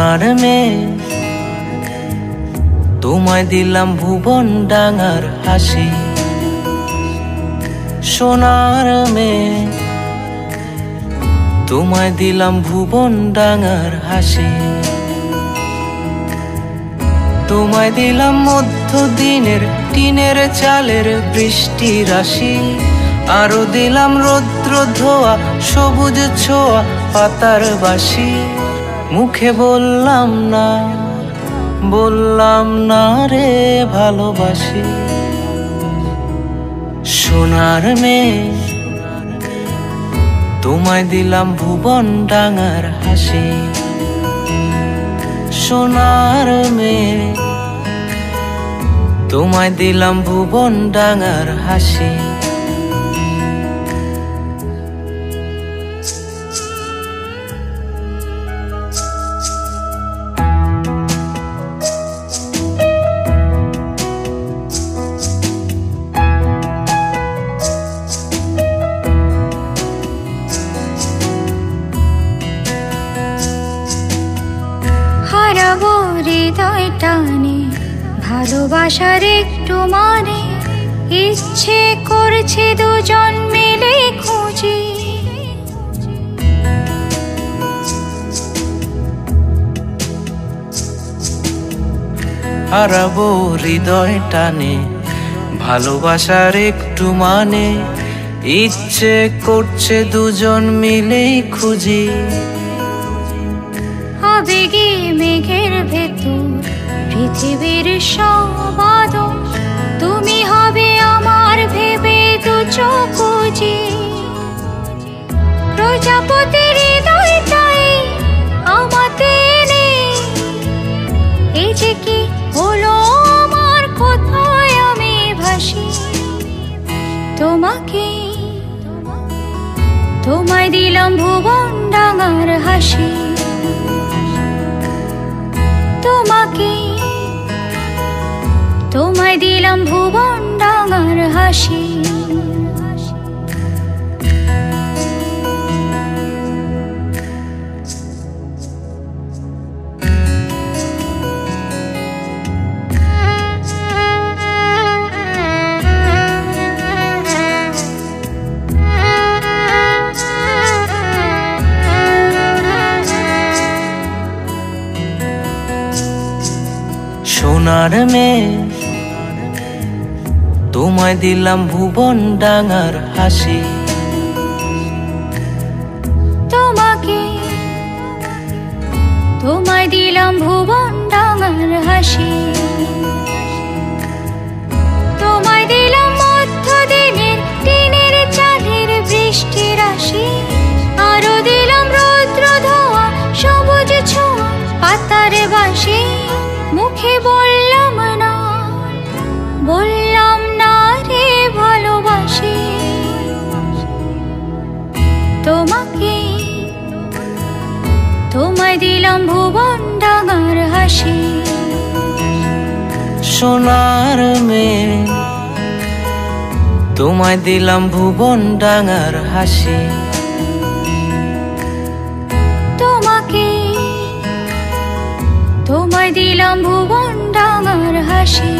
সোনার মেয়ে তোমায় দিলাম ভুবন ডাঙার হাসি। সোনার মেয়ে তোমায় দিলাম ভুবন ডাঙার হাসি। তোমায় দিলাম মধ্যদিনের টিনের চালের বৃষ্টি রাশি। আরো দিলাম রৌদ্র ধোয়া সবুজ ছোঁয়া পাতার বাসি। মুখে বললাম না রে ভালোবাসি। সোনার মেয়ে তোমায় দিলাম ভুবন ডাঙার হাসি। সোনার মেয়ে তোমায় দিলাম ভুবন ডাঙার হাসি। হারাবো হৃদয় টানে ভালোবাসার একটু মানে। ইচ্ছে করছে দুজন মিলে খুঁজি। হারাবো হৃদয় টানে ভালোবাসার একটু মানে। ইচ্ছে করছে দুজন মিলেই খুঁজি। আবেগে মেঘের ভেতর পৃথিবীর সব আদর। তুমি হবে আমার ভেবে দু চোখ বুজি। প্রজাপতির হৃদয়টাই আমাতে নেই। এই যে কি হলো আমার, কোথায় আমি ভাসি। তোমায় দিলাম ভুবন ডাঙার হাসি। তোমায় দিলাম ভুবন ডাঙার হাসি। সোনার মেয়ে তোমায় দিলাম ভুবন ডাঙার হাসি। তোমায় দিলাম ভুবন ডাঙার হাসি। তোমায় দিলাম মধ্যদিনের টিনের চালের বৃষ্টি রাশি। আরো দিলাম রৌদ্র ধোয়া সবুজ ছোঁয়া পাতার বাসি। মুখে বললাম না রে ভালোবাসি। তোমায় দিলাম ভুবন ডাঙার হাসি। সোনার মেয়ে তোমায় দিলাম ভুবন ডাঙার হাসি। তোমায় দিলাম ভুবন ডাঙার হাসি।